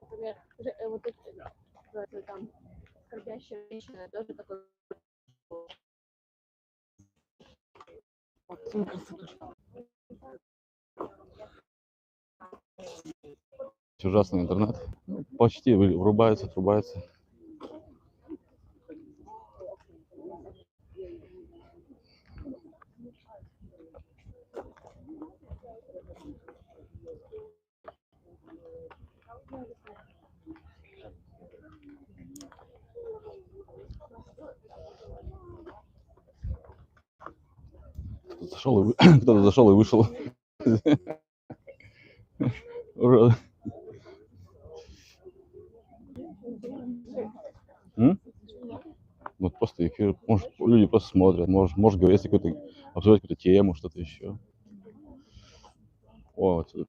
Например, вот это там скорбящая женщина тоже такой. Ужасный интернет. Почти врубается, отрубается. Кто-то зашел и вышел. Вот просто эфир. Может, люди просто смотрят, может говорить какую-то, обсуждать какую-то тему, что-то еще. О, отсюда.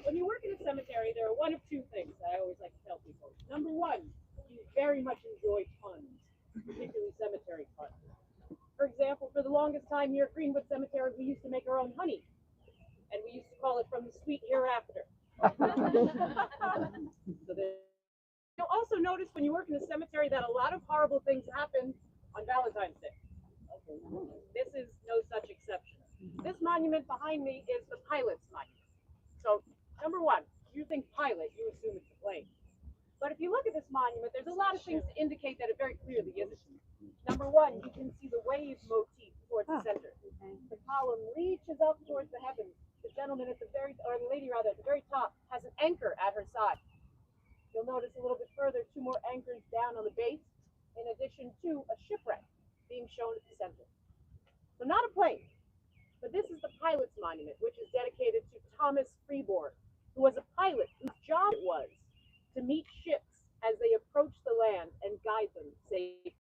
When you work in a cemetery, there are one of two things I always like to tell people. Number one, you very much enjoy puns, particularly cemetery puns. For example, for the longest time here at Greenwood Cemetery, we used to make our own honey, and we used to call it From the Sweet Hereafter. You'll also notice when you work in a cemetery that a lot of horrible things happen on Valentine's Day. This is no such exception. This monument behind me is the pilot's monument. So, number one, you think pilot, you assume it's a plane. But if you look at this monument, there's a lot of things to indicate that it very clearly isn't. Number one, you can see the wave motif towards the center. The column reaches up towards the heavens. The gentleman at the or the lady rather, at the very top has an anchor at her side. You'll notice a little bit further, two more anchors down on the base, in addition to a shipwreck being shown at the center. So not a plane, but this is the pilot's monument, which is dedicated to Thomas Freeborn, who was a pilot whose job it was to meet ships as they approached the land and guide them safely.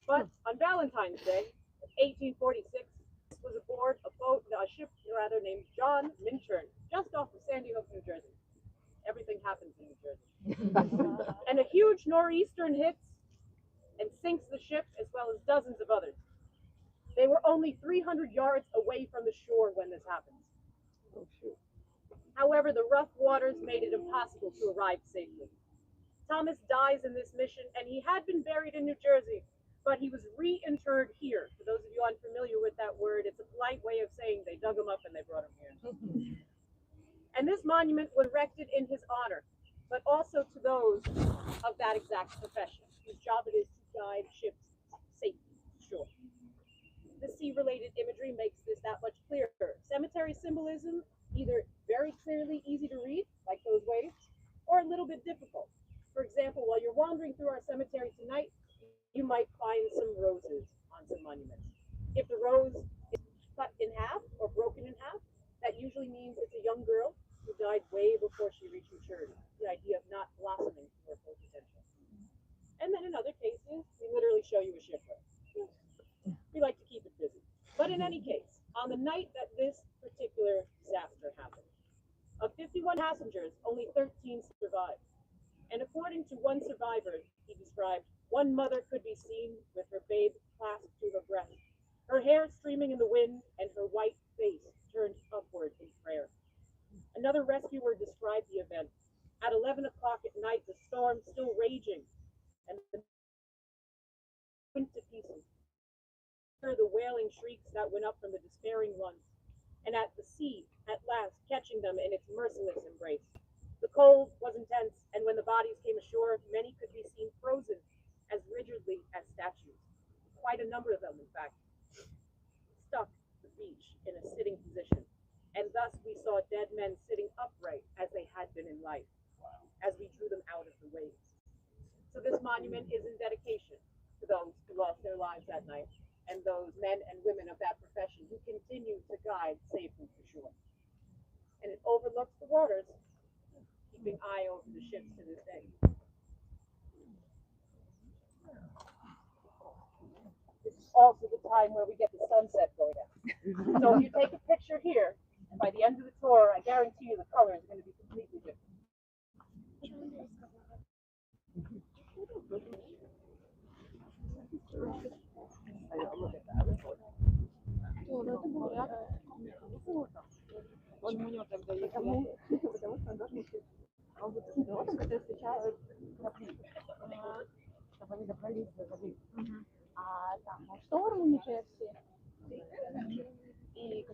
But on Valentine's Day, 1846, was aboard a ship named John Minturn, just off of Sandy Hook, New Jersey. Everything happens in New Jersey. And a huge nor'easter hits and sinks the ship, as well as dozens of others. They were only 300 yards away from the shore when this happened. However, the rough waters made it impossible to arrive safely. Thomas dies in this mission, and he had been buried in New Jersey, but he was reinterred here. For those of you unfamiliar with that word, it's a polite way of saying they dug him up and they brought him here. And this monument was erected in his honor, but also to those of that exact profession, whose job it is to guide ships safely to shore. The sea-related imagery makes this that much clearer. Cemetery symbolism, either very clearly easy to read, like those waves, or a little bit difficult. For example, while you're wandering through our cemetery tonight, you might find some roses on some monuments. If the rose is cut in half or broken in half, that usually means it's a young girl who died way before she reached maturity. The idea of not blossoming to her full potential. And then in other cases, we literally show you a shipwreck. We like to keep it busy. But in any case, on the night that this particular disaster happened, of 51 passengers, only 13 survived. And according to one survivor, he described, one mother could be seen with her babe clasped to her breast, her hair streaming in the wind and her white face turned upward in prayer. Another rescuer described the event. At 11 o'clock at night, the storm still raging, and the went to pieces. The wailing shrieks that went up from the despairing ones, and at the sea, at last, catching them in its merciless embrace. The cold was intense, and when the bodies came ashore, many could be seen frozen as rigidly as statues. Quite a number of them, in fact, stuck to the beach in a sitting position. And thus we saw dead men sitting upright as they had been in life, as we drew them out of the waves. So this monument is in dedication to those who lost their lives that night, and those men and women of that profession who continue to guide safely to shore. And it overlooks the waters, keeping eye over the ships to this day. This is also the time where we get the sunset going down. So if you take a picture picture here, and by the end of the tour, I guarantee you the color is going to be completely different. Потому что художники пилотам, которые встречают корабли, чтобы они добрались до воды. А там Mausoleums, Нью-Джерси и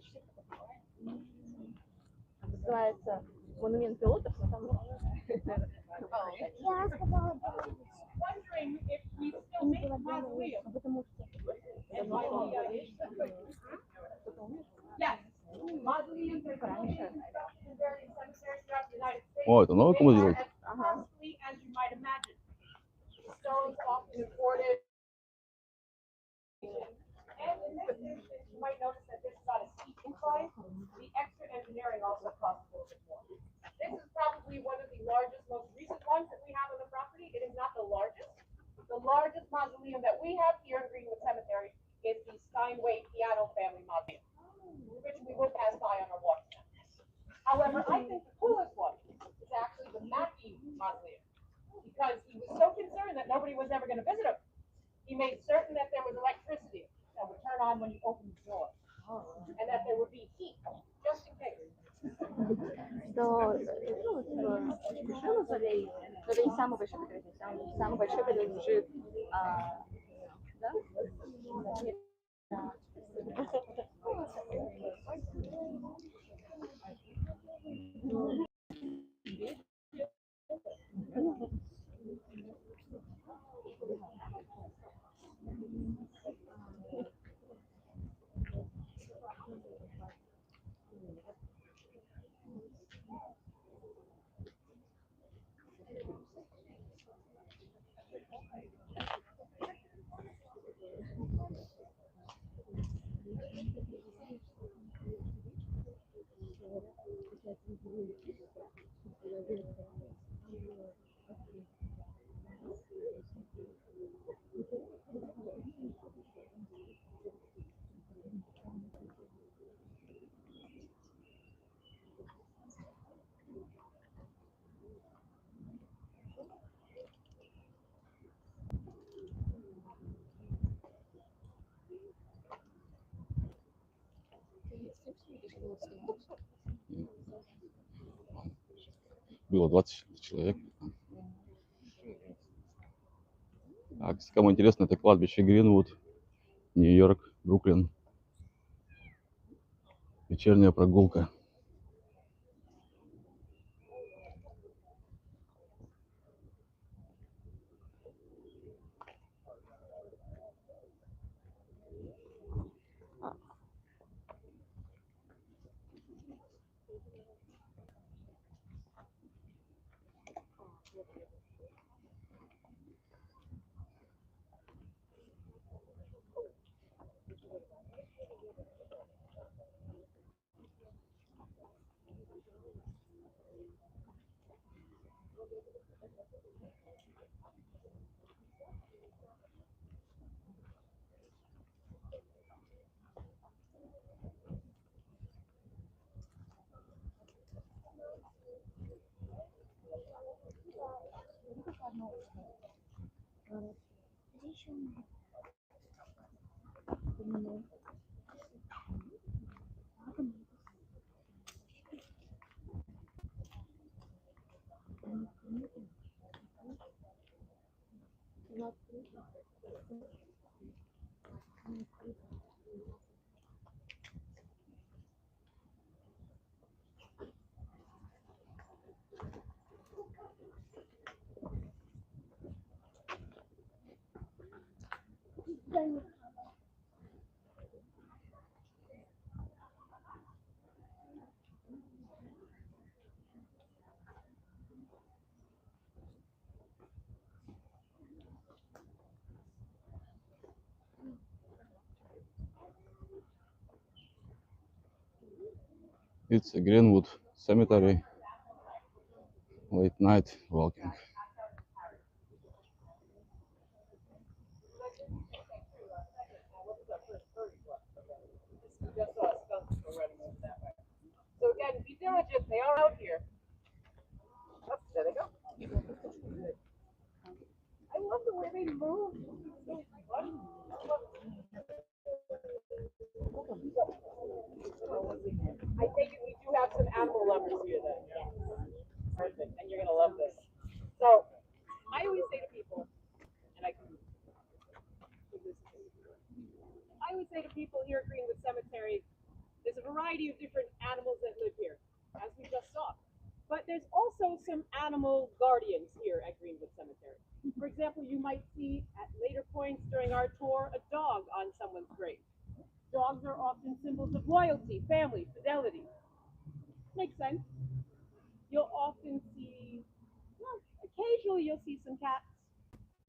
называется монумент пилотов, но там Wondering if we still make mausoleums. потому что Yes, mausoleums are constructed in various cemeteries throughout the United States. О, это новое кому делать? As costly as you might imagine. The stones often imported. And in this instance, you might notice that this is on a steep incline. The extra engineering also costs a little bit more. This is probably one of the largest, most recent ones that we have on the property. It is not the largest. The largest mausoleum that we have here in Greenwood Cemetery is the Steinway Piano family mausoleum, which we will pass by on our walk. However, I think the coolest one is actually the Mackey mausoleum, because he was so concerned that nobody was ever going to visit him. He made certain that there was electricity that would turn on when you opened the door, and that there would be heat, just in case. что большой мавзолей, но это не самый большой, который здесь, самый большой, который лежит, да? Было 20 человек. Так, если кому интересно, это кладбище Гринвуд, Нью-Йорк, Бруклин. Вечерняя прогулка. It's a Greenwood Cemetery. Late night walking. Just saw a skunk go running over that. They are out here. Oh, there they go. I love the way they move. I think we do have some animal lovers here then. Perfect. And you're gonna love this. So I always say to people, and I always say to people here at Greenwood Cemetery, there's a variety of different animals that live here, as we just saw. But there's also some animal guardians here at Greenwood Cemetery. For example, you might see at later points during our tour a dog on someone's grave. Dogs are often symbols of loyalty, family, fidelity. Makes sense. You'll often see, well, occasionally you'll see some cats,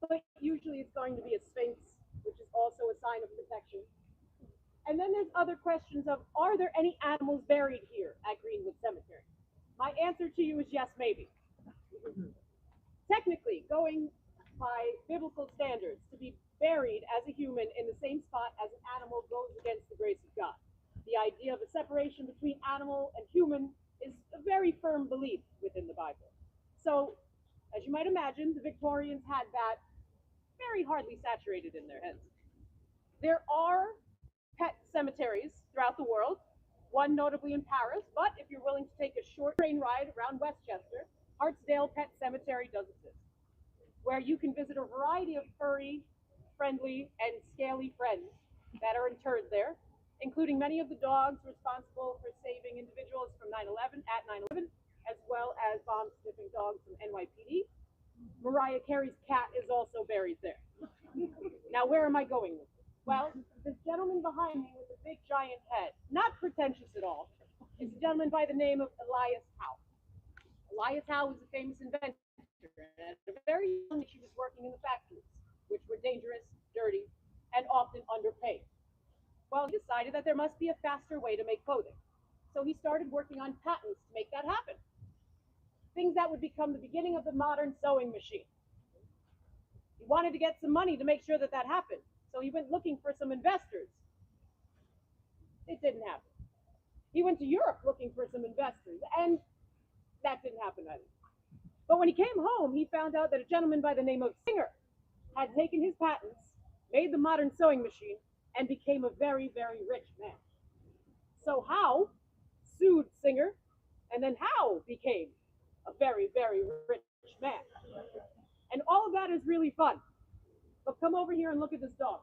but usually it's going to be a sphinx, which is also a sign of protection. And then there's other questions of, are there any animals buried here at Greenwood Cemetery? My answer to you is yes, maybe. Technically, going by biblical standards, to be buried as a human in the same spot as an animal goes against the grace of God. The idea of a separation between animal and human is a very firm belief within the Bible. So, as you might imagine, the Victorians had that very hardly saturated in their heads. There are pet cemeteries throughout the world, one notably in Paris, but if you're willing to take a short train ride around Westchester, Hartsdale Pet Cemetery does exist, where you can visit a variety of furry, friendly, and scaly friends that are interred there, including many of the dogs responsible for saving individuals from 9/11 at 9/11, as well as bomb-sniffing dogs from NYPD. Mariah Carey's cat is also buried there. Now, where am I going with this? Well, this gentleman behind me with the big giant head, not pretentious at all, is a gentleman by the name of Elias Howe. Elias Howe was a famous inventor, and at a very young age he was working in the factories, which were dangerous, dirty, and often underpaid. Well, he decided that there must be a faster way to make clothing. So he started working on patents to make that happen. Things that would become the beginning of the modern sewing machine. He wanted to get some money to make sure that that happened. So he went looking for some investors. It didn't happen. He went to Europe looking for some investors, and that didn't happen either. But when he came home, he found out that a gentleman by the name of Singer had taken his patents, made the modern sewing machine, and became a very, very rich man. So Howe sued Singer, and then Howe became a very, very rich man. And all of that is really fun. But come over here and look at this dog.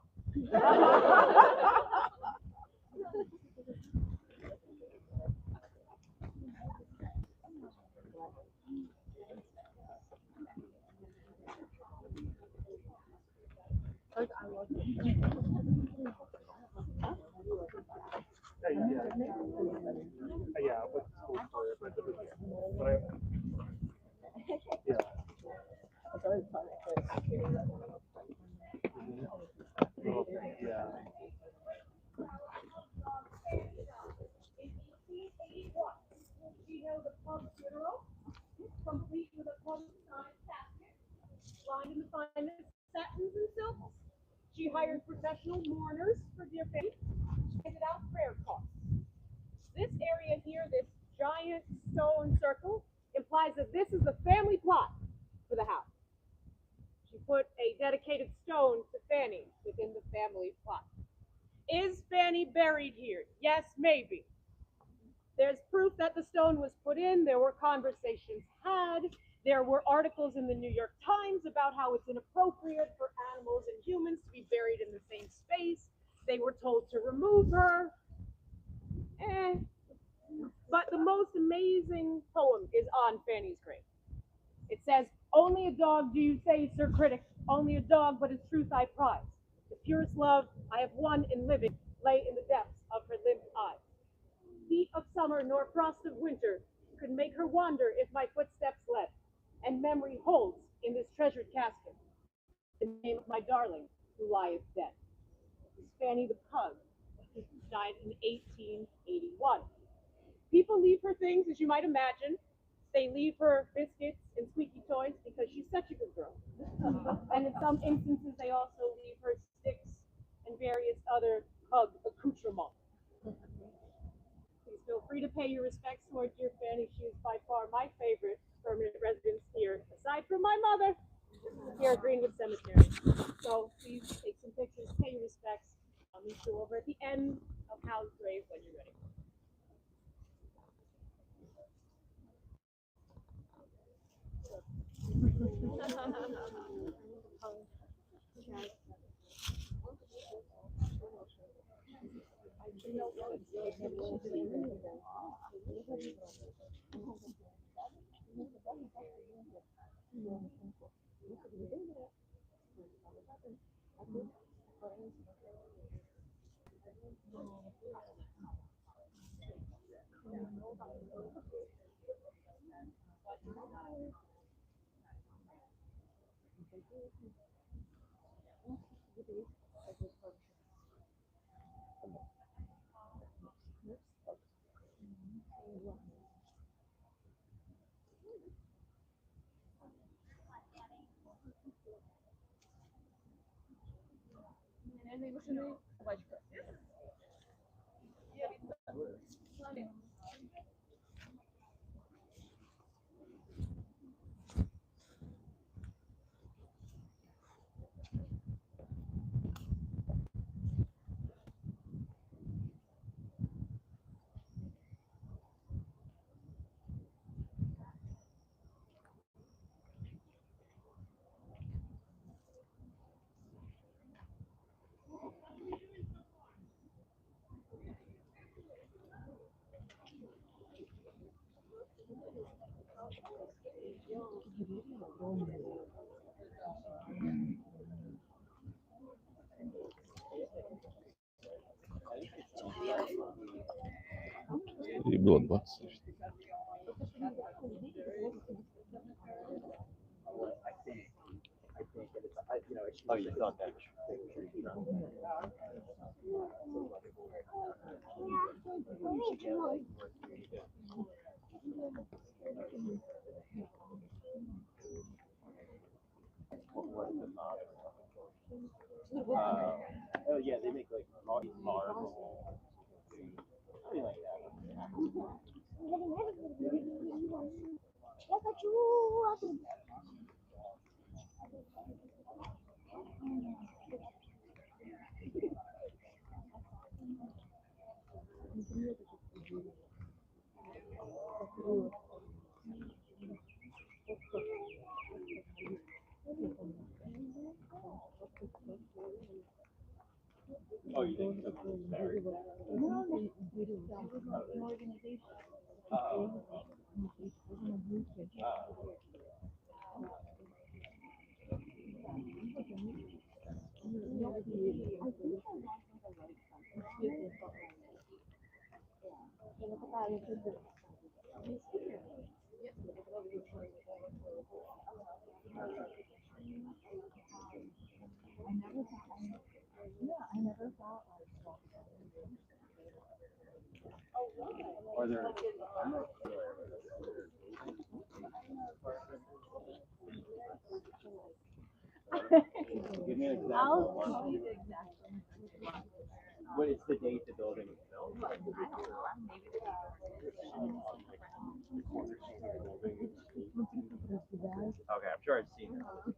Yeah, what's cool for it, but yeah. Yeah. She held a pub funeral, complete with a pub-sized casket, lined in the finest satins and silks. She hired professional mourners for dear Fanny, handed out prayer cards. This area here, this giant stone circle, implies that this is the family plot for the house. She put a dedicated stone to Fanny within the family plot. Is Fanny buried here? Yes, maybe. There's proof that the stone was put in. There were conversations had. There were articles in the New York Times about how it's inappropriate for animals and humans to be buried in the same space. They were told to remove her. But the most amazing poem is on Fanny's grave. It says, "Only a dog do you say, sir critic, only a dog, but his truth I prize. The purest love I have won in living lay in the depths of her limped eyes. Heat of summer nor frost of winter could make her wander if my footsteps led, and memory holds in this treasured casket the name of my darling who lieth dead." This is Fanny the pug. Died in 1881. People leave her things, as you might imagine. They leave her biscuits and squeaky toys because she's such a good girl. And in some instances, they also leave her sticks and various other pug accoutrements. Please feel free free to pay your respects towards dear Fanny. She is by far my favorite permanent residence here, aside from my mother, here at Greenwood Cemetery. So please take some pictures, pay your respects. I'll meet you over at the end of Howe's grave when you're ready. И было 20. Oh, you thought that. Oh yeah, they make like marble. Something like that. Я хочу. Oh, you think it's married? Are there? Give me an example. What is the date the building was built? Okay, I'm sure I've seen it.